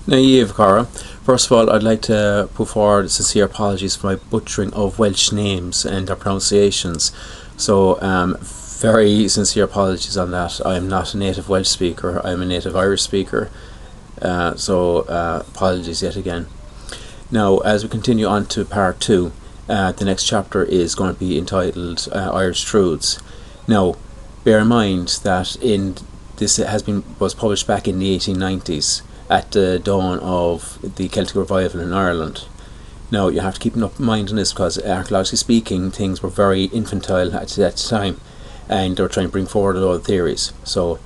Naive, Cara. First of all, I'd like to put forward sincere apologies for my butchering of Welsh names and their pronunciations. So, very sincere apologies on that. I am not a native Welsh speaker, I am a native Irish speaker. Apologies yet again. Now, as we continue on to part two, the next chapter is going to be entitled Irish Druids. Now, bear in mind that was published back in the 1890s at the dawn of the Celtic revival in Ireland. Now, you have to keep in mind on this because, archaeologically speaking, things were very infantile at that time, and they were trying to bring forward a lot of theories. So,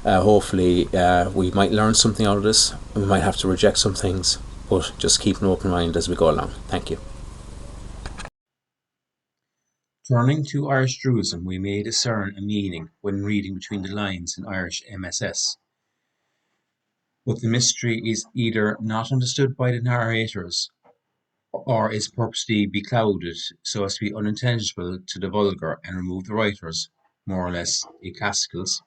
hopefully, we might learn something out of this. We might have to reject some things, but just keep an open mind as we go along. Thank you. Turning to Irish Druidism, we may discern a meaning when reading between the lines in Irish MSS. But the mystery is either not understood by the narrators or is purposely beclouded so as to be unintelligible to the vulgar and remove the writers, more or less ecclesiastics,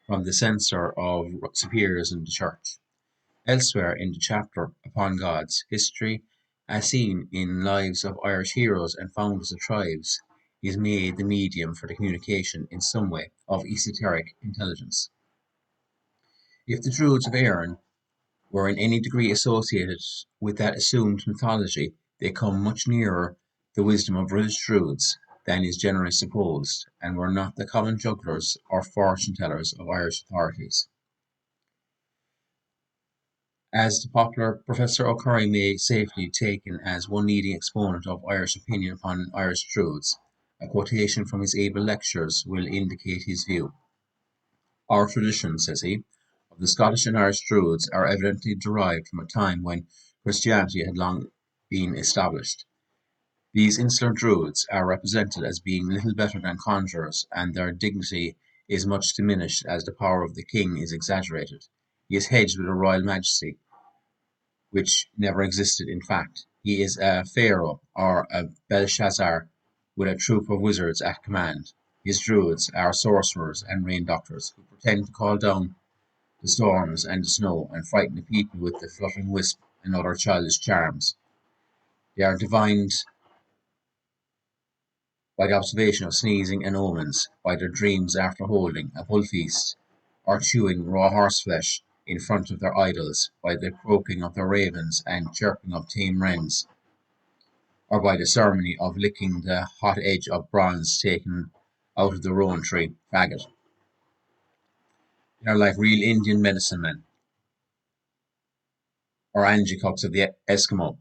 from the censor of superiors in the Church. Elsewhere in the chapter upon God's history, as seen in lives of Irish heroes and founders of tribes, is made the medium for the communication in some way of esoteric intelligence. If the Druids of Erin were in any degree associated with that assumed mythology, they come much nearer the wisdom of British Druids than is generally supposed, and were not the common jugglers or fortune-tellers of Irish authorities. As the popular Professor O'Curry may safely be taken as one leading exponent of Irish opinion upon Irish Druids, a quotation from his able lectures will indicate his view. Our traditions, says he, of the Scottish and Irish Druids are evidently derived from a time when Christianity had long been established. These insular Druids are represented as being little better than conjurers, and their dignity is much diminished as the power of the king is exaggerated. He is hedged with a royal majesty, which never existed in fact. He is a Pharaoh or a Belshazzar with a troop of wizards at command. His Druids are sorcerers and rain doctors who pretend to call down the storms and the snow and frighten the people with the fluttering wisp and other childish charms. They are divined by the observation of sneezing and omens, by their dreams after holding a bull feast, or chewing raw horseflesh in front of their idols, by the croaking of their ravens and chirping of tame wrens, or by the ceremony of licking the hot edge of bronze taken out of the rowan tree faggot. They are like real Indian medicine men, or Angikok's of the Eskimo,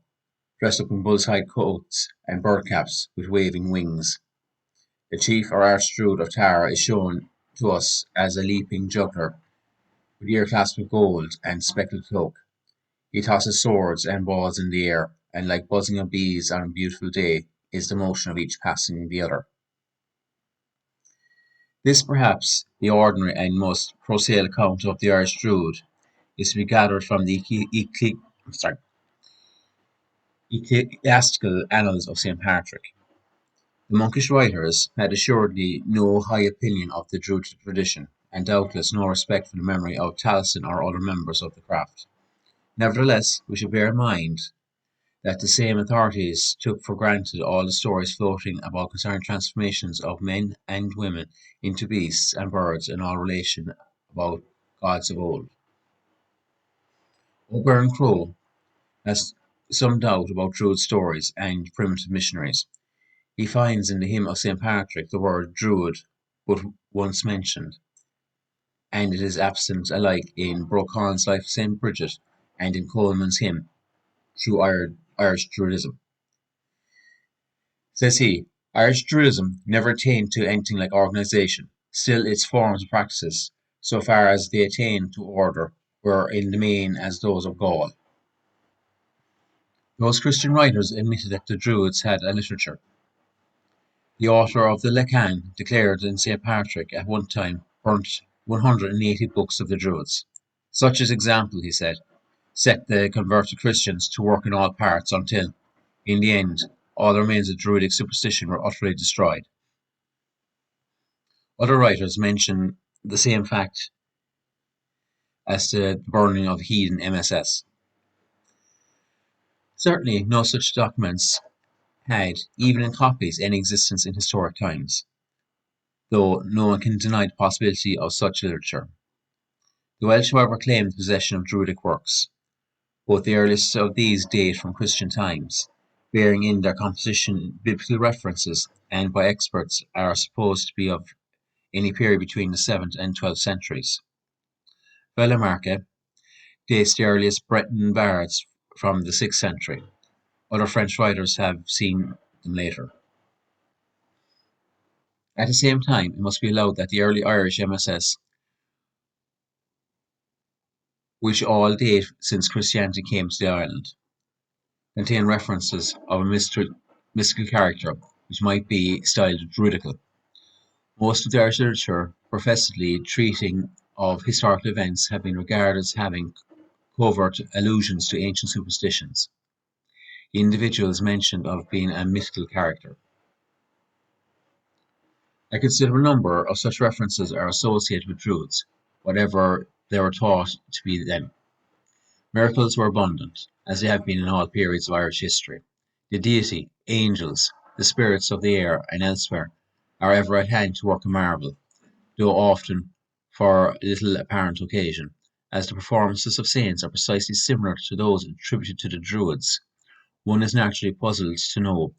dressed up in bull's hide coats and bird caps with waving wings. The chief or archdruid of Tara is shown to us as a leaping juggler, with ear clasped with gold and speckled cloak. He tosses swords and balls in the air, and like buzzing of bees on a beautiful day, is the motion of each passing the other. This perhaps the ordinary and most prosaic account of the Irish Druid is to be gathered from the ecclesiastical annals of St. Patrick. The monkish writers had assuredly no high opinion of the Druid tradition, and doubtless no respect for the memory of Taliesin or other members of the craft. Nevertheless, we should bear in mind that the same authorities took for granted all the stories floating about concerning transformations of men and women into beasts and birds in all relation about gods of old. O'Byrne Crowe has some doubt about Druid stories and primitive missionaries. He finds in the hymn of St. Patrick the word Druid but once mentioned, and it is absent alike in Brokawn's Life of St. Bridget and in Coleman's hymn, Through Irish Druidism. Says he, Irish Druidism never attained to anything like organisation, still its forms and practices, so far as they attained to order, were in the main as those of Gaul. Those Christian writers admitted that the Druids had a literature. The author of the Lecan declared in St. Patrick at one time burnt 180 books of the Druids. Such as example, he said, set the converted Christians to work in all parts until, in the end, all the remains of Druidic superstition were utterly destroyed. Other writers mention the same fact as the burning of heathen MSS. Certainly no such documents had, even in copies, any existence in historic times, though no one can deny the possibility of such literature. The Welsh, however, claimed possession of Druidic works. Both the earliest of these date from Christian times, bearing in their composition biblical references, and by experts are supposed to be of any period between the 7th and 12th centuries. 𝕴𝖗𝖎𝖘𝖍 dates the earliest Breton bards from the 6th century. Other French writers have seen them later. At the same time, it must be allowed that the early Irish MSS, which all date since Christianity came to the island, contain references of a mystical character which might be styled druidical. Most of the Irish literature professedly treating of historical events have been regarded as having covert allusions to ancient superstitions, the individuals mentioned of being a mythical character. A considerable number of such references are associated with Druids, whatever they were thought to be then. Miracles were abundant, as they have been in all periods of Irish history. The deity, angels, the spirits of the air and elsewhere are ever at hand to work a marvel, though often for little apparent occasion, as the performances of saints are precisely similar to those attributed to the Druids. One is naturally puzzled to know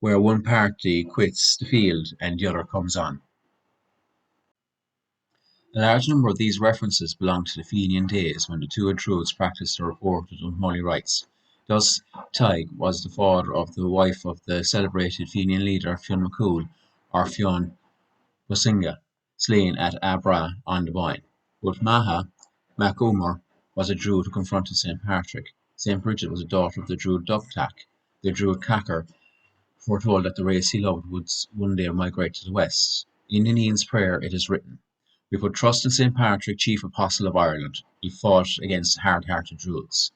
where one party quits the field and the other comes on. A large number of these references belong to the Fenian days when the Tuatha Druids practiced the reported unholy rites. Thus, 𝕴𝖃 was the father of the wife of the celebrated Fenian leader Fionn McCool, or Fionn Bosinga, slain at Abra on the Boyne. But Mac Umar, was a Druid who confronted St. Patrick. St. Bridget was a daughter of the Druid 𝕴𝖃. The Druid Cacker foretold that the race he loved would one day migrate to the west. In the Nian's prayer it is written, "We put trust in St. Patrick, chief apostle of Ireland. He fought against hard-hearted Druids."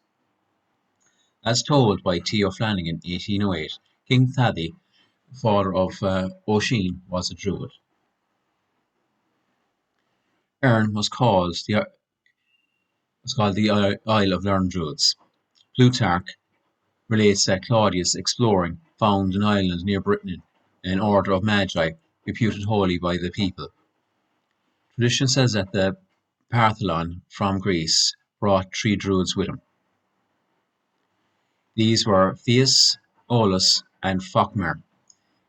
As told by T. O'Flanagan, 1808, King Thaddi, father of Oisin, was a Druid. Erne was called the Isle of Learned Druids. Plutarch relates that Claudius, exploring, found an island near Britain, an order of magi reputed holy by the people. Tradition says that the Partholon from Greece brought 3 Druids with him. These were 𝕲𝖼s, 𝕲𝖼s, and 𝕴𝖃.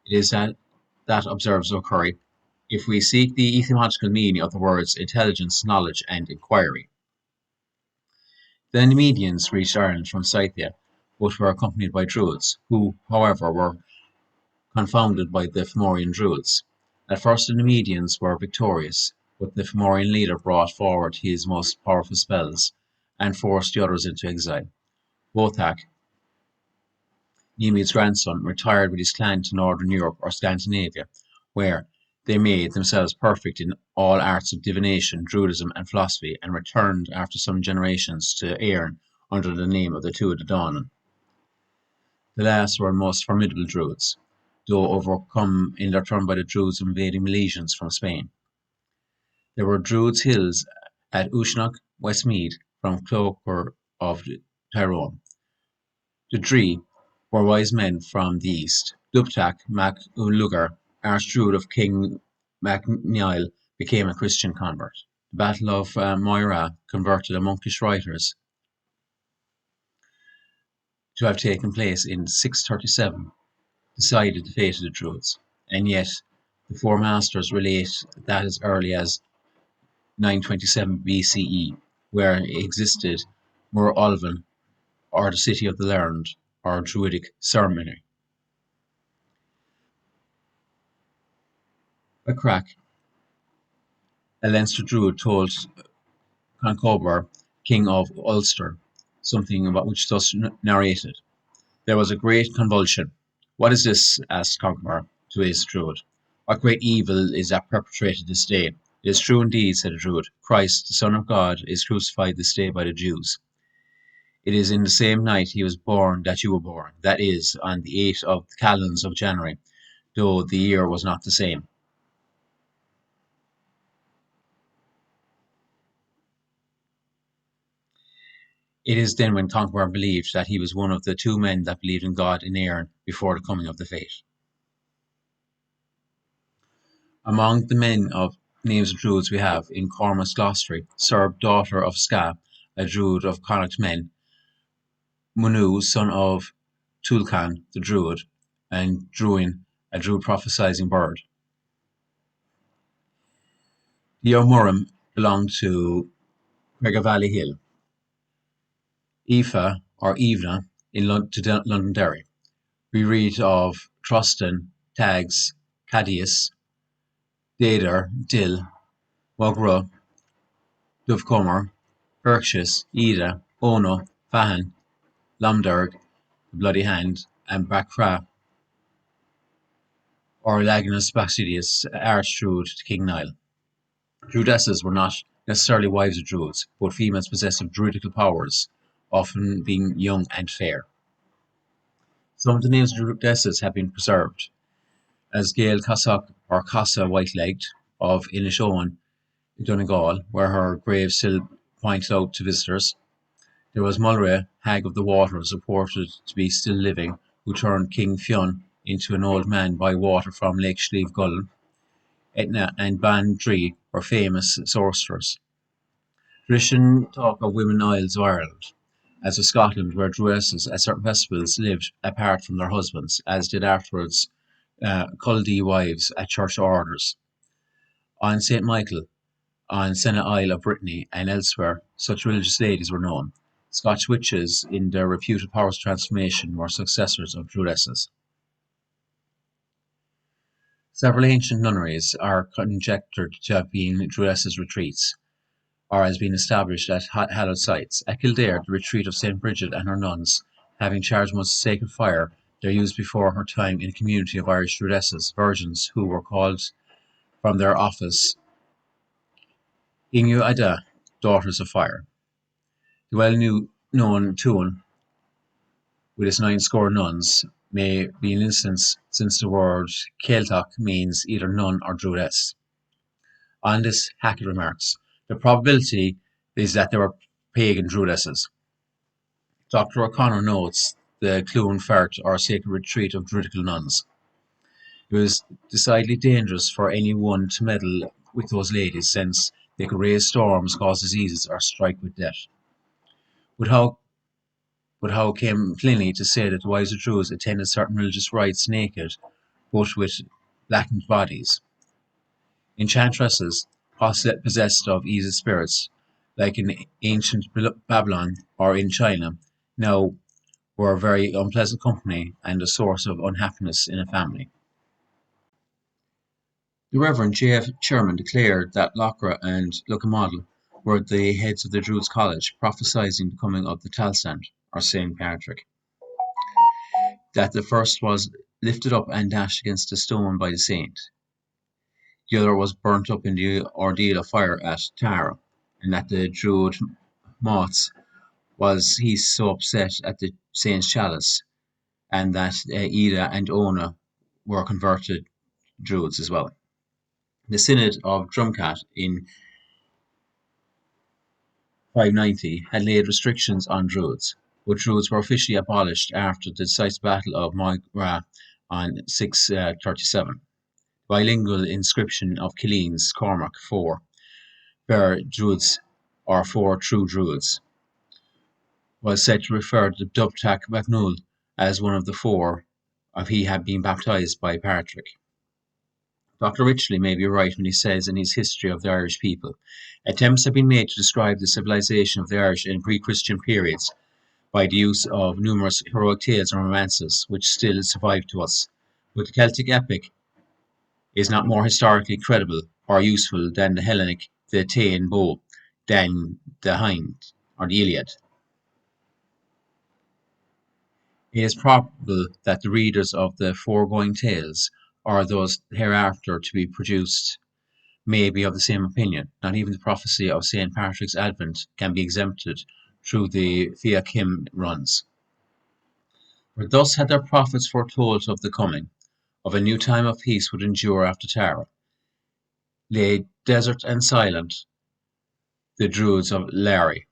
It is that observes O'Curry, if we seek the etymological meaning of the words intelligence, knowledge, and inquiry. The Nemedians reached Ireland from Scythia, but were accompanied by Druids, who, however, were confounded by the Fomorian Druids. At first the Nemedians were victorious, but the Fomorian leader brought forward his most powerful spells, and forced the others into exile. Wothach, Nemed's grandson, retired with his clan to northern Europe or Scandinavia, where they made themselves perfect in all arts of divination, Druidism, and philosophy, and returned after some generations to Éireann under the name of the Tuatha Dé Danann. The last were most formidable Druids, though overcome in their turn by the Druids invading legions from Spain. There were Druids' hills at Uisneach, Westmeath, from Clogher of Tyrone. The Dree were wise men from the east. 𝕴𝖃 Mac Ullugher, archdruid of King Mac Niall, became a Christian convert. The Battle of Moira converted the monkish writers to have taken place in 637, decided the fate of the Druids, and yet the Four Masters relate that as early as 927 BCE, where existed Mur Olvan, or the City of the Learned, or Druidic ceremony. Macrack, a Leinster Druid, told Conchobar, king of Ulster, something about which thus narrated. There was a great convulsion. "What is this?" asked Conchobar to his Druid. "What great evil is that perpetrated this day?" "It is true indeed," said the Druid. "Christ, the Son of God, is crucified this day by the Jews. It is in the same night he was born that you were born, that is, on the 8th of the calends of January, though the year was not the same." It is then when Conchobar believed that he was one of the two men that believed in God in Éireann before the coming of the Faith. Among the men of names of Druids we have in Cormac Glossary, Serb, daughter of Ska, a Druid of Connacht men, Munu, son of Tulcan, the Druid, and Druin, a Druid prophesying bird. The O'Murram belonged to Craigavalley Hill. Aoife, or Evna, in Londonderry. We read of Trostan, Tags, Cadius, Dader, Dill, Wagra, Dovcomer, Berkshis, Ida, Ono, Fahan, Lomderg, the Bloody Hand, and Bacra, or Laginus Basidius, Archdruid to King Niall. Druidesses were not necessarily wives of Druids, but females possessed of druidical powers, often being young and fair. Some of the names of Druidesses have been preserved, as Gael Cossack or Casa White-Legged of Inishowen in Donegal, where her grave still points out to visitors. There was Mulray, Hag of the Waters, reported to be still living, who turned King Fionn into an old man by water from Lake Slieve Gullen. Etna and Ban Dree were famous sorcerers. Tradition talk of women isles of Ireland, as of Scotland, where Druidesses at certain festivals lived apart from their husbands, as did afterwards Culdee wives at church orders. On St. Michael, on Senna Isle of Brittany, and elsewhere, such religious ladies were known. Scotch witches, in their reputed powers of transformation, were successors of Druidesses. Several ancient nunneries are conjectured to have been Druidesses' retreats, or has been established at hallowed sites. At Kildare, the retreat of St. Bridget and her nuns, having charged most sacred fire, there used before her time in a community of Irish Druidesses, virgins, who were called from their office Ingu Ada, daughters of fire. The well-known tune with its 9 nuns may be an instance, since the word Caeltach means either nun or Druidess. On this, Hackett remarks, the probability is that there were pagan Druidesses. Dr. O'Connor notes the Clúin Fert, or sacred retreat of Druidical nuns. It was decidedly dangerous for any one to meddle with those ladies, since they could raise storms, cause diseases, or strike with death. But how came Pliny to say that the wives of Druids attended certain religious rites naked, but with blackened bodies? Enchantresses, possessed of evil spirits, like in ancient Babylon or in China, now were very unpleasant company and a source of unhappiness in a family. The Reverend J. F. Sherman declared that Lochra and Lucamadel were the heads of the Druids' College, prophesying the coming of the Talsand, or St. Patrick. That the first was lifted up and dashed against a stone by the saint. The other was burnt up in the ordeal of fire at Tara, and that the Druid Moths was he so upset at the saint's chalice, and that Ida and Ona were converted Druids as well. The Synod of Drumcat in 590 had laid restrictions on Druids, but Druids were officially abolished after the decisive Battle of Moygra on 637. Bilingual inscription of Killeen's Cormac 4, where Druids, or 4 true Druids, was said to refer to Dubtak Macnul as one of the 4 of he had been baptized by Patrick. Dr. Ridgely may be right when he says in his History of the Irish People, attempts have been made to describe the civilization of the Irish in pre-Christian periods by the use of numerous heroic tales and romances, which still survive to us. But the Celtic epic is not more historically credible or useful than the Hellenic, the Táin Bo, than the Hind, or the Iliad. It is probable that the readers of the foregoing tales, or those hereafter to be produced, may be of the same opinion. Not even the prophecy of St. Patrick's Advent can be exempted through the Fiachim runs. For thus had their prophets foretold of the coming, of a new time of peace would endure after Tara. Lay desert and silent the Druids of Larry,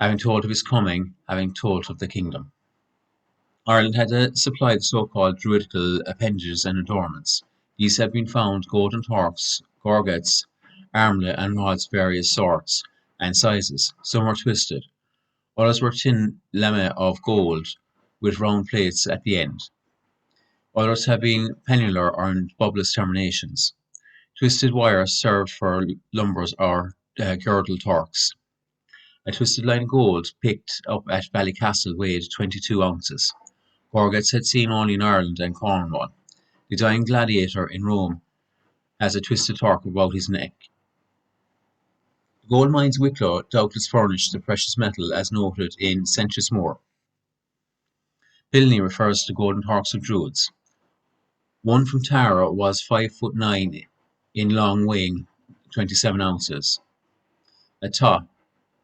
having told of his coming, having told of the kingdom. Ireland had a supply of so-called druidical appendages and adornments. These have been found golden torcs, gorgets, armlet and rods of various sorts and sizes. Some were twisted, others were thin lame of gold with round plates at the end. Others have been pennular or bulbous terminations. Twisted wire served for lumbers or girdle torcs. A twisted line of gold picked up at Ballycastle weighed 22 ounces. Gorgets had seen only in Ireland and Cornwall. The dying gladiator in Rome has a twisted torque about his neck. The gold mines of Wicklow doubtless furnished the precious metal as noted in Senchus Moore. Pilney refers to golden torques of Druids. One from Tara was 5'9" in long, weighing 27 ounces. A ta,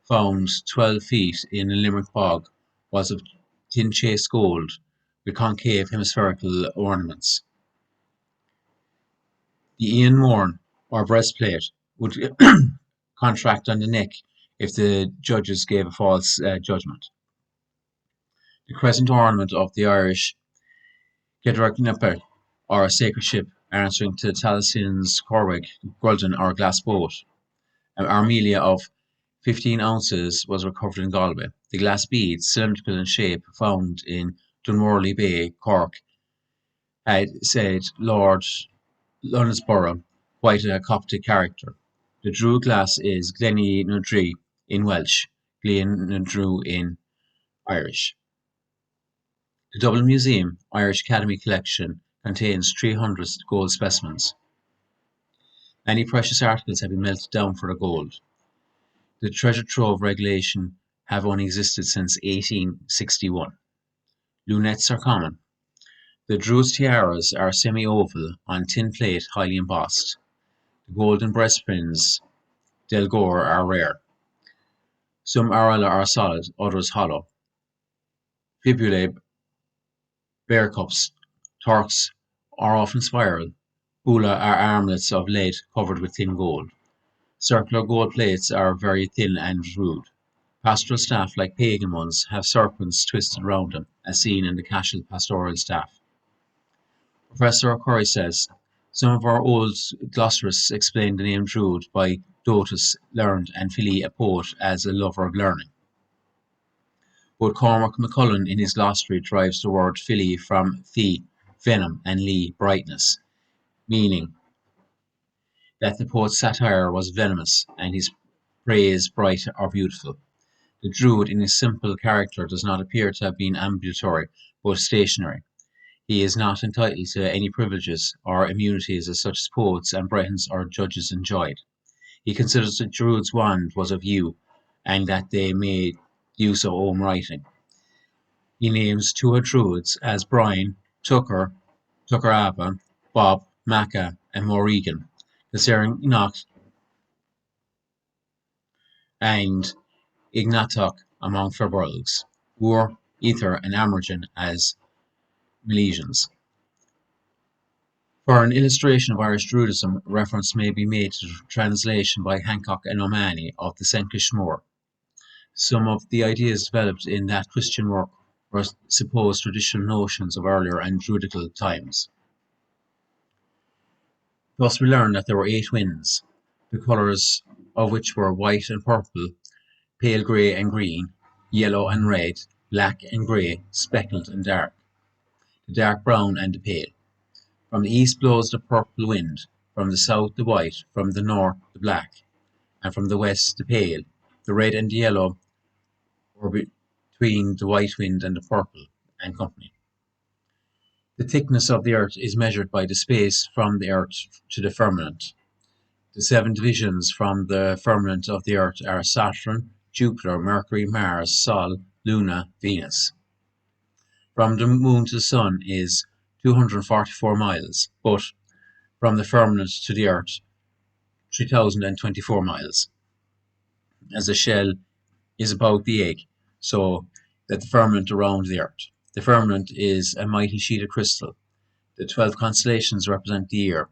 found 12 feet in a Limerick bog, was of tin chased gold with concave hemispherical ornaments. The Ian Morn, or breastplate, would contract on the neck if the judges gave a false judgment. The crescent ornament of the Irish 𝕴𝖗𝖎𝖘𝖍, or a sacred ship, answering to Taliesin's corwig, gulden or glass boat. An armelia of 15 ounces was recovered in Galway. The glass beads, cylindrical in shape, found in Dunworley Bay, Cork, had said Lord Lunsborough, quite a Coptic character. The Druid glass is 𝕴𝖗𝖎𝖚 in Welsh, 𝕴𝖗𝖚 in Irish. The Dublin Museum Irish Academy collection contains 300 gold specimens. Many precious articles have been melted down for their gold. The treasure trove regulation have only existed since 1861. Lunettes are common. The Druids' tiaras are semi-oval on tin plate highly embossed. The golden breastpins del Gore are rare. Some are solid, others hollow. Fibulae, bear cups, torcs are often spiral. Bula are armlets of lead covered with thin gold. Circular gold plates are very thin and rude. Pastoral staff, like pagan ones, have serpents twisted round them, as seen in the Cashel pastoral staff. Professor Curry says, some of our old glossarists explain the name Druid by dotus, learned, and fili, a poet, as a lover of learning. But Cormac MacCullen in his glossary derives the word fili from fi, venom, and li, brightness, meaning that the poet's satire was venomous and his praise bright or beautiful. The Druid in his simple character does not appear to have been ambulatory, but stationary. He is not entitled to any privileges or immunities as such as poets and Bretons or judges enjoyed. He considers that Druid's wand was of yew, and that they made use of own writing. He names two Druids as Brian, Tucker, Tuckeraba, Bob, Maca, and Morrigan, considering Enoch and Ignatoch among Februals, Ur, Ether, and Amergin as Milesians. For an illustration of Irish Druidism, reference may be made to the translation by Hancock and O'Mahony of the Senchus Mór. Some of the ideas developed in that Christian work were supposed traditional notions of earlier and Druidical times. Thus we learn that there were 8 winds, the colours of which were white and purple, pale grey and green, yellow and red, black and grey, speckled and dark, the dark brown and the pale. From the east blows the purple wind, from the south the white, from the north the black, and from the west the pale. The red and the yellow were between the white wind and the purple and company. The thickness of the earth is measured by the space from the earth to the firmament. The 7 divisions from the firmament of the earth are Saturn, Jupiter, Mercury, Mars, Sol, Luna, Venus. From the moon to the sun is 244 miles, but from the firmament to the earth 3024 miles. As the shell is about the egg, so that the firmament around the earth. The firmament is a mighty sheet of crystal. The 12 constellations represent the year,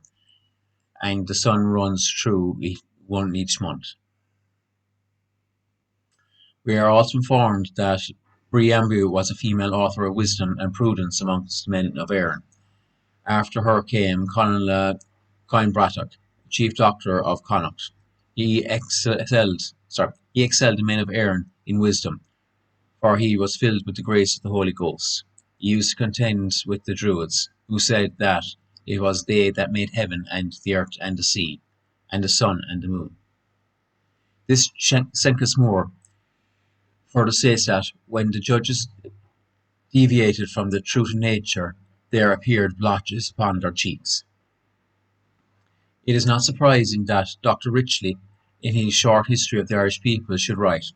and the sun runs through one each month. We are also informed that 𝕴𝖗𝖎𝖘 was a female author of wisdom and prudence amongst the men of Éireann. After her came 𝕴𝖗𝖎 𝖘𝖍 chief doctor of Connacht. He excelled the men of Éireann in wisdom, for he was filled with the grace of the Holy Ghost. He used to contend with the Druids, who said that it was they that made heaven and the earth and the sea, and the sun and the moon. This 𝕴𝖗𝖘 𝖍𝖗 further says that when the judges deviated from the truth of nature, there appeared blotches upon their cheeks. It is not surprising that Dr. Ridgely, in his short history of the Irish people, should write,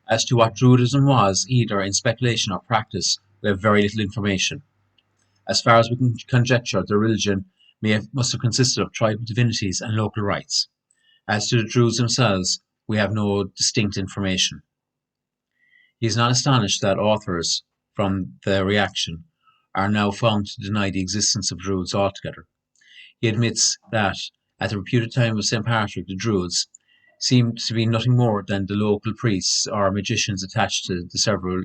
as to what Druidism was, either in speculation or practice, we have very little information. As far as we can conjecture, the religion must have consisted of tribal divinities and local rites. As to the Druids themselves, we have no distinct information. He is not astonished that authors, from the reaction, are now found to deny the existence of Druids altogether. He admits that, at the reputed time of St. Patrick, the Druids seemed to be nothing more than the local priests or magicians attached to the several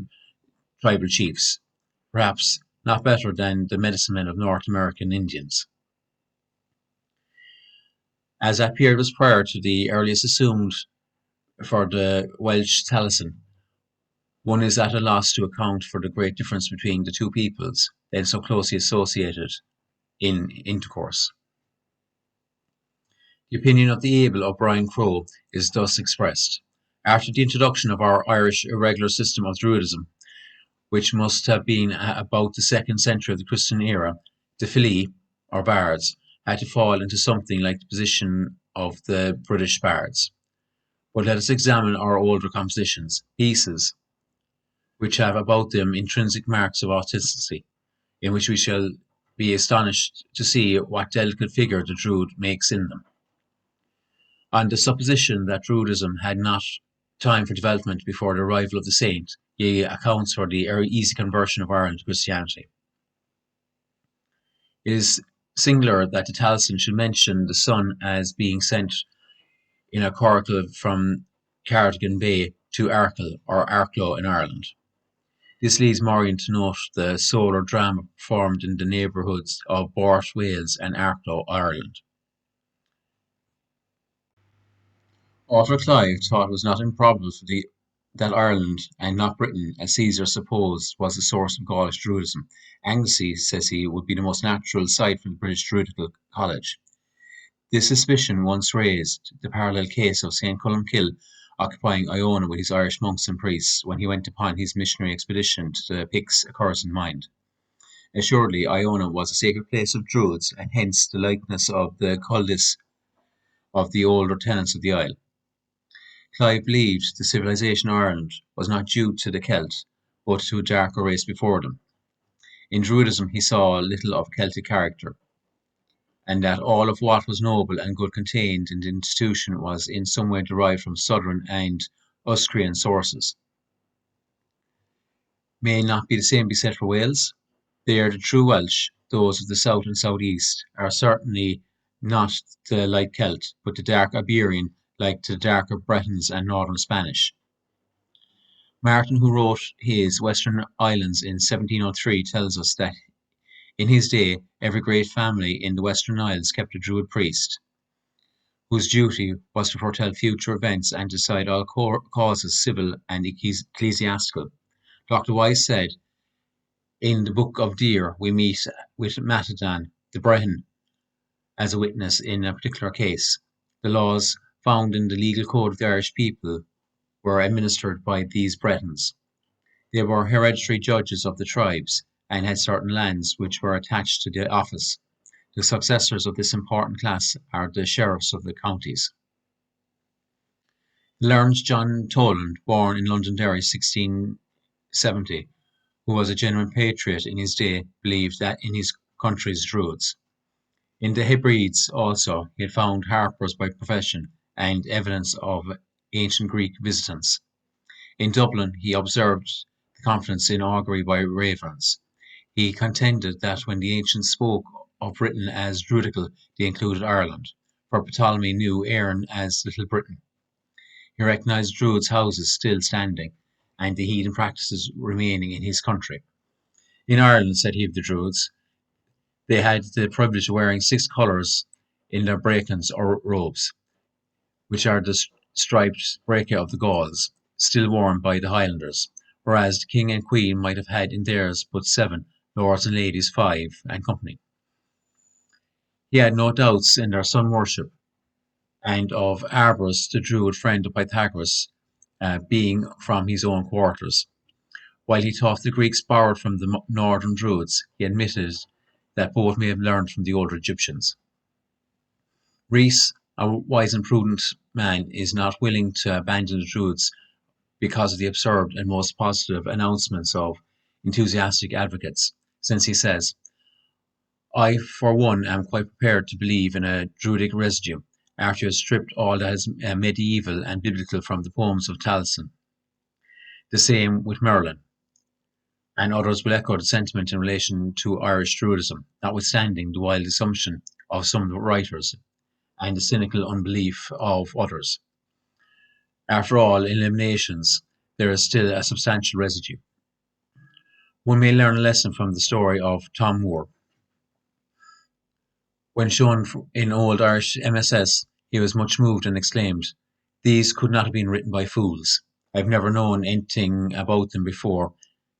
tribal chiefs, perhaps not better than the medicine men of North American Indians. As that period was prior to the earliest assumed for the Welsh Taliesin, one is at a loss to account for the great difference between the two peoples, then so closely associated in intercourse. The opinion of the able O'Brien Crowe is thus expressed. After the introduction of our Irish irregular system of Druidism, which must have been about the 2nd century of the Christian era, the Fili, or bards, had to fall into something like the position of the British bards. But let us examine our older compositions, pieces, which have about them intrinsic marks of authenticity, in which we shall be astonished to see what delicate figure the Druid makes in them. On the supposition that Druidism had not time for development before the arrival of the saint, he accounts for the easy conversion of Ireland to Christianity. It is singular that the Taliesin should mention the sun as being sent in a coracle from 𝕘𝖍 to Arkle or Arklow in Ireland. This leads Morgan to note the solar drama performed in the neighbourhoods of Bort, Wales and Arklow, Ireland. Author Clive thought it was not improbable that Ireland, and not Britain, as Caesar supposed, was the source of Gaulish Druidism. Anglesey, says he, would be the most natural site for the British Druidical College. This suspicion once raised, the parallel case of St. 𝕗𝖍 occupying Iona with his Irish monks and priests when he went upon his missionary expedition to the Picts occurs in mind. Assuredly, Iona was a sacred place of Druids, and hence the likeness of the cultists of the older tenants of the isle. Clive believed the civilization of Ireland was not due to the Celt, but to a darker race before them. In Druidism he saw little of Celtic character, and that all of what was noble and good contained in the institution was in some way derived from southern and Uscrian sources. May not be the same be said for Wales? They are the true Welsh, those of the south and southeast are certainly not the light Celt, but the dark Iberian, like the darker Bretons and northern Spanish. Martin, who wrote his Western Islands in 1703, tells us that in his day every great family in the Western Isles kept a Druid priest, whose duty was to foretell future events and decide all causes civil and ecclesiastical. Dr. Weiss said, in the Book of Deer we meet with Matadan, the Brehon, as a witness in a particular case. The laws found in the legal code of the Irish people were administered by these Bretons. They were hereditary judges of the tribes and had certain lands which were attached to the office. The successors of this important class are the sheriffs of the counties. The learned John Toland, born in Londonderry 1670, who was a genuine patriot in his day, believed that in his country's Druids. In the Hebrides also he had found harpers by profession and evidence of ancient Greek visitants. In Dublin he observed the confidence in augury by ravens. He contended that when the ancients spoke of Britain as Druidical, they included Ireland, for Ptolemy knew Éireann as Little Britain. He recognised Druids' houses still standing, and the heathen practices remaining in his country. In Ireland, said he of the Druids, they had the privilege of wearing 6 colours in their bracans or robes, which are the striped breaka of the Gauls, still worn by the Highlanders, whereas the king and queen might have had in theirs but 7, lords and ladies 5, and company. He had no doubts in their sun worship, and of Arborus, the Druid friend of Pythagoras, being from his own quarters. While he thought the Greeks borrowed from the northern Druids, he admitted that both may have learned from the older Egyptians. Rhys, a wise and prudent man, is not willing to abandon the Druids because of the absurd and most positive announcements of enthusiastic advocates, since he says, I, for one, am quite prepared to believe in a Druidic residue, after you have stripped all that is medieval and biblical from the poems of Taliesin. The same with Merlin, and others will echo the sentiment in relation to Irish Druidism, notwithstanding the wild assumption of some of the writers and the cynical unbelief of others. After all eliminations, there is still a substantial residue. One may learn a lesson from the story of Tom Moore. When shown in old Irish MSS, he was much moved and exclaimed, "These could not have been written by fools. I have never known anything about them before,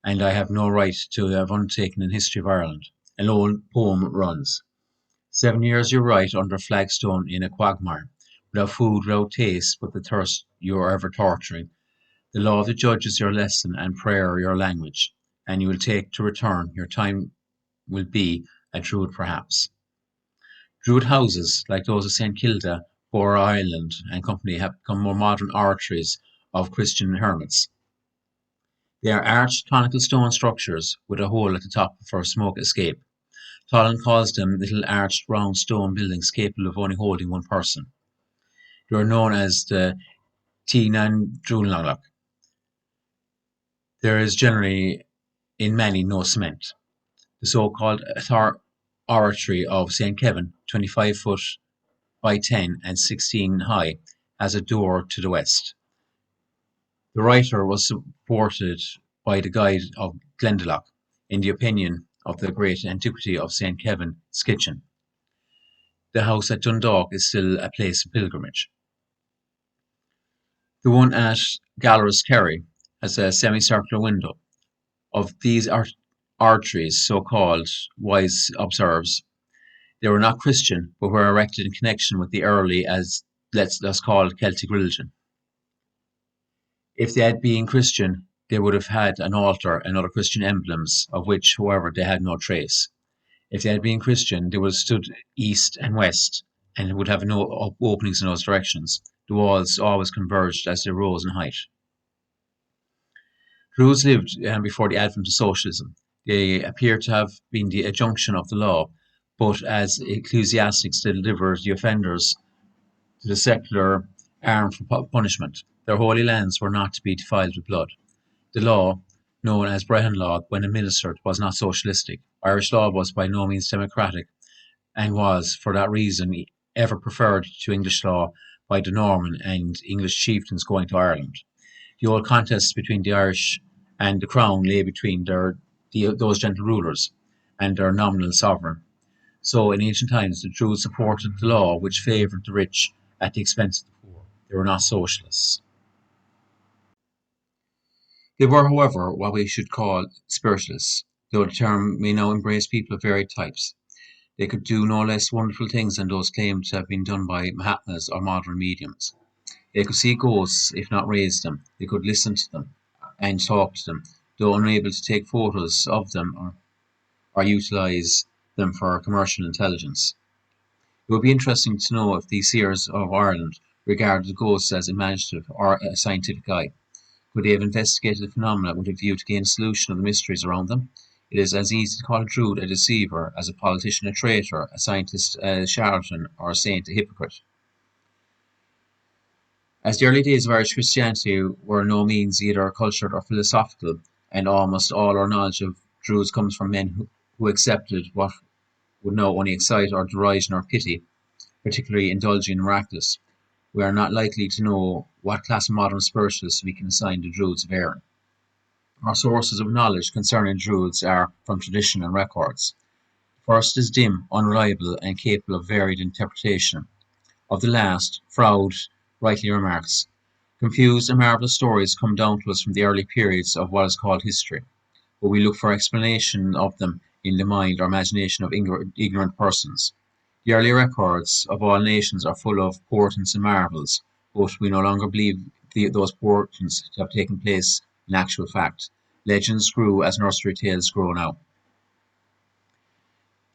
and I have no right to have undertaken in history of Ireland." An old poem runs, 7 years you write under a flagstone in a quagmire, without food, without taste, but the thirst you are ever torturing. The law of the judge is your lesson, and prayer your language, and you will take to return. Your time will be a Druid perhaps. Druid houses, like those of 𝕴𝖗𝖍𝖘𝖍, Bore Island and company, have become more modern oratories of Christian hermits. They are arched conical stone structures with a hole at the top for smoke escape. Tollan calls them little arched round stone buildings capable of only holding one person. They are known as the 𝕴𝖗𝖎𝖚. There is generally in many no cement. The so-called oratory of St. Kevin, 25 foot by 10 and 16 high, has a door to the west. The writer was supported by the guide of Glendalough in the opinion of the great antiquity of St. Kevin, Skitchen. The house at Dundalk is still a place of pilgrimage. The one at Galler's has a semicircular window. Of these arteries, so called, Wise observes, they were not Christian, but were erected in connection with the early, as let's call it, Celtic religion. If they had been Christian, they would have had an altar and other Christian emblems, of which, however, they had no trace. If they had been Christian, they would have stood east and west, and would have no openings in those directions. The walls always converged as they rose in height. Druids lived before the advent of socialism. They appear to have been the adjunction of the law, but as ecclesiastics they delivered the offenders to the secular arm for punishment. Their holy lands were not to be defiled with blood. The law, known as Brehon law when administered, was not socialistic. Irish law was by no means democratic, and was, for that reason, ever preferred to English law by the Norman and English chieftains going to Ireland. The old contests between the Irish and the Crown lay between those gentle rulers and their nominal sovereign. So in ancient times the Druids supported the law which favoured the rich at the expense of the poor. They were not socialists. They were, however, what we should call spiritualists, though the term may now embrace people of varied types. They could do no less wonderful things than those claimed to have been done by Mahatmas or modern mediums. They could see ghosts, if not raise them. They could listen to them and talk to them, though unable to take photos of them or utilise them for commercial intelligence. It would be interesting to know if these seers of Ireland regarded ghosts as imaginative or a scientific eye. Could they have investigated the phenomena with a view to gain solution of the mysteries around them? It is as easy to call a Druid a deceiver as a politician a traitor, a scientist a charlatan, or a saint a hypocrite. As the early days of Irish Christianity were no means either cultured or philosophical, and almost all our knowledge of Druids comes from men who accepted what would now only excite our derision or pity, particularly indulging in miraculous, we are not likely to know what class of modern spiritualists we can assign the Druids of Erin. Our sources of knowledge concerning Druids are from tradition and records. The first is dim, unreliable, and capable of varied interpretation. Of the last, Froude rightly remarks, confused and marvellous stories come down to us from the early periods of what is called history, but we look for explanation of them in the mind or imagination of ignorant persons. The early records of all nations are full of portents and marvels, but we no longer believe those portents to have taken place in actual fact. Legends grew as nursery tales grow now.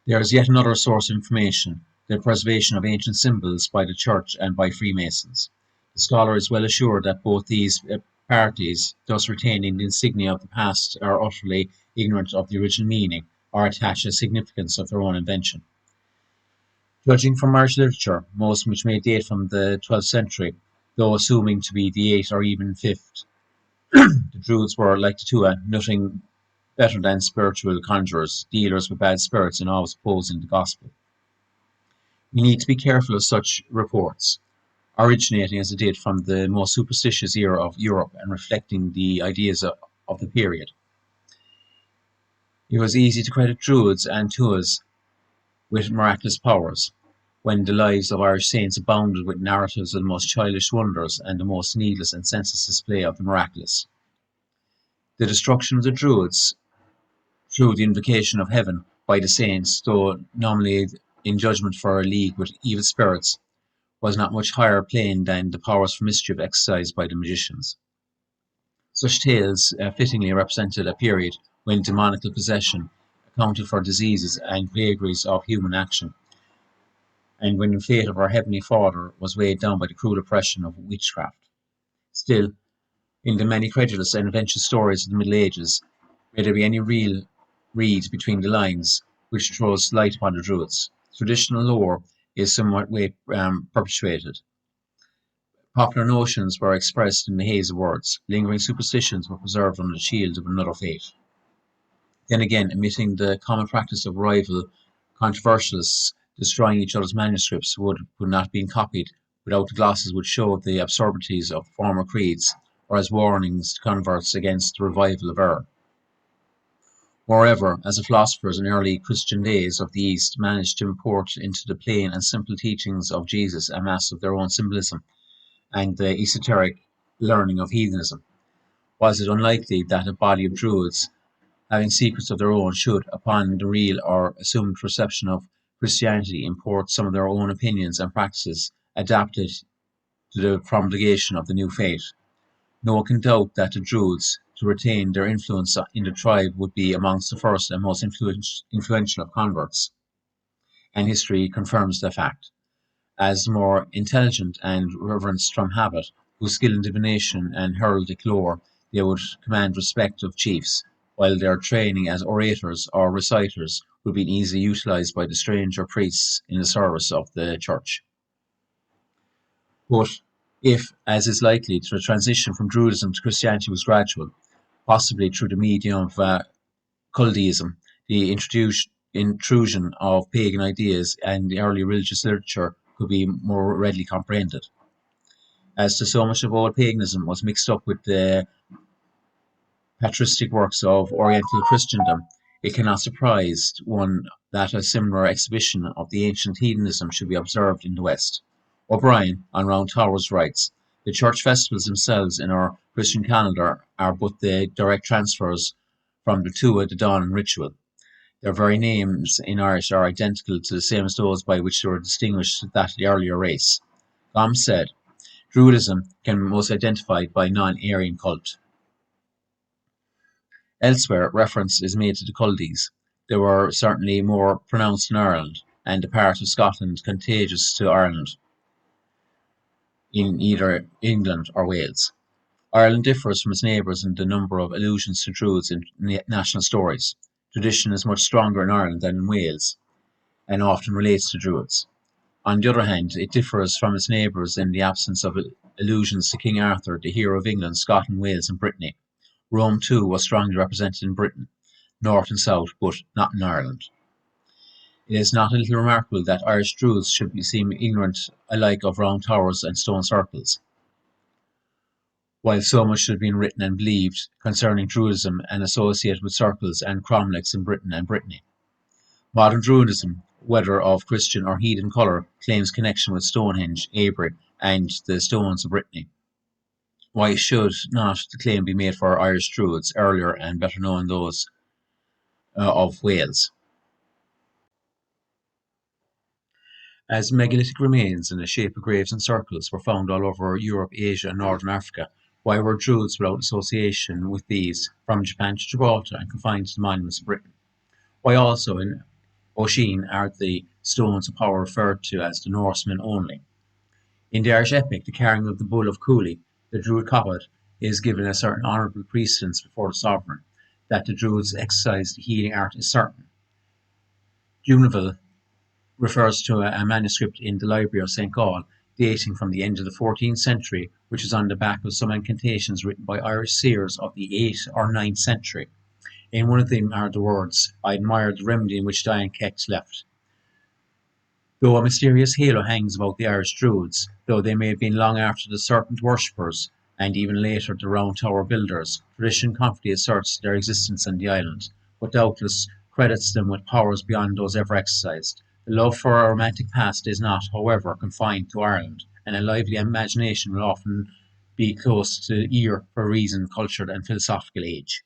There is yet another source of information, the preservation of ancient symbols by the Church and by Freemasons. The scholar is well assured that both these parties, thus retaining the insignia of the past, are utterly ignorant of the original meaning or attach a significance of their own invention. Judging from Irish literature, most of which may date from the 12th century, though assuming to be the 8th or even 5th, the Druids were, like the Tua, nothing better than spiritual conjurers, dealers with bad spirits and always opposing the gospel. We need to be careful of such reports, originating as it did from the most superstitious era of Europe and reflecting the ideas of the period. It was easy to credit Druids and Tuas with miraculous powers, when the lives of Irish saints abounded with narratives of the most childish wonders and the most needless and senseless display of the miraculous. The destruction of the Druids through the invocation of heaven by the saints, though nominally in judgment for a league with evil spirits, was not much higher plane than the powers for mischief exercised by the magicians. Such tales fittingly represented a period when demonical possession accounted for diseases and vagaries of human action, and when the fate of our Heavenly Father was weighed down by the cruel oppression of witchcraft. Still, in the many credulous and adventurous stories of the Middle Ages, may there be any real read between the lines which throws light upon the Druids. Traditional lore is somewhat perpetuated. Popular notions were expressed in the haze of words. Lingering superstitions were preserved under the shield of another faith. Then again, admitting the common practice of rival controversialists destroying each other's manuscripts would not be copied without the glosses would show the absurdities of former creeds, or as warnings to converts against the revival of error. Moreover, as the philosophers in early Christian days of the East managed to import into the plain and simple teachings of Jesus a mass of their own symbolism and the esoteric learning of heathenism, was it unlikely that a body of Druids, having secrets of their own, should, upon the real or assumed reception of Christianity, import some of their own opinions and practices adapted to the promulgation of the new faith? No one can doubt that the Druids, to retain their influence in the tribe, would be amongst the first and most influential of converts, and history confirms the fact. As the more intelligent and reverenced from habit, whose skill in divination and heraldic lore, they would command respect of chiefs, while their training as orators or reciters would be easily utilised by the stranger priests in the service of the church. But if, as is likely, the transition from Druidism to Christianity was gradual, possibly through the medium of cultism, the intrusion of pagan ideas and the early religious literature could be more readily comprehended. As to so much of old paganism was mixed up with the patristic works of Oriental Christendom, it cannot surprise one that a similar exhibition of the ancient heathenism should be observed in the West. O'Brien, on Round Towers, writes, "The church festivals themselves in our Christian calendar are but the direct transfers from the Tua, the Dawn, and ritual. Their very names in Irish are identical to the same as those by which they were distinguished that of the earlier race." Gomes said, "Druidism can be most identified by non-Aryan cult." Elsewhere, reference is made to the Culdees. They were certainly more pronounced in Ireland, and a part of Scotland contiguous to Ireland, in either England or Wales. Ireland differs from its neighbours in the number of allusions to Druids in national stories. Tradition is much stronger in Ireland than in Wales, and often relates to Druids. On the other hand, it differs from its neighbours in the absence of allusions to King Arthur, the hero of England, Scotland, Wales, and Brittany. Rome, too, was strongly represented in Britain, north and south, but not in Ireland. It is not a little remarkable that Irish Druids should seem ignorant alike of round towers and stone circles, while so much had been written and believed concerning Druidism and associated with circles and cromlechs in Britain and Brittany. Modern Druidism, whether of Christian or heathen colour, claims connection with Stonehenge, Avebury, and the stones of Brittany. Why should not the claim be made for Irish Druids, earlier and better known those of Wales? As megalithic remains in the shape of graves and circles were found all over Europe, Asia, and northern Africa, why were Druids without association with these from Japan to Gibraltar and confined to the monuments of Britain? Why also in Oisin are the stones of power referred to as the Norsemen only? In the Irish epic, the carrying of the bull of Cooley, the 𝕴𝖗𝖎𝖘𝖍 is given a certain honourable precedence before the sovereign. That the Druids exercised the healing art is certain. 𝕴𝖗𝖎𝖍 refers to a manuscript in the library of St. Gall, dating from the end of the 14th century, which is on the back of some incantations written by Irish seers of the 8th or 9th century. In one of them are the words, "I admire the remedy in which 𝕴𝖗𝖘𝖍 left." Though a mysterious halo hangs about the Irish Druids, though they may have been long after the serpent worshippers, and even later the round tower builders, tradition confidently asserts their existence on the island, but doubtless credits them with powers beyond those ever exercised. The love for a romantic past is not, however, confined to Ireland, and a lively imagination will often be close to ear for a reasoned, cultured, and philosophical age.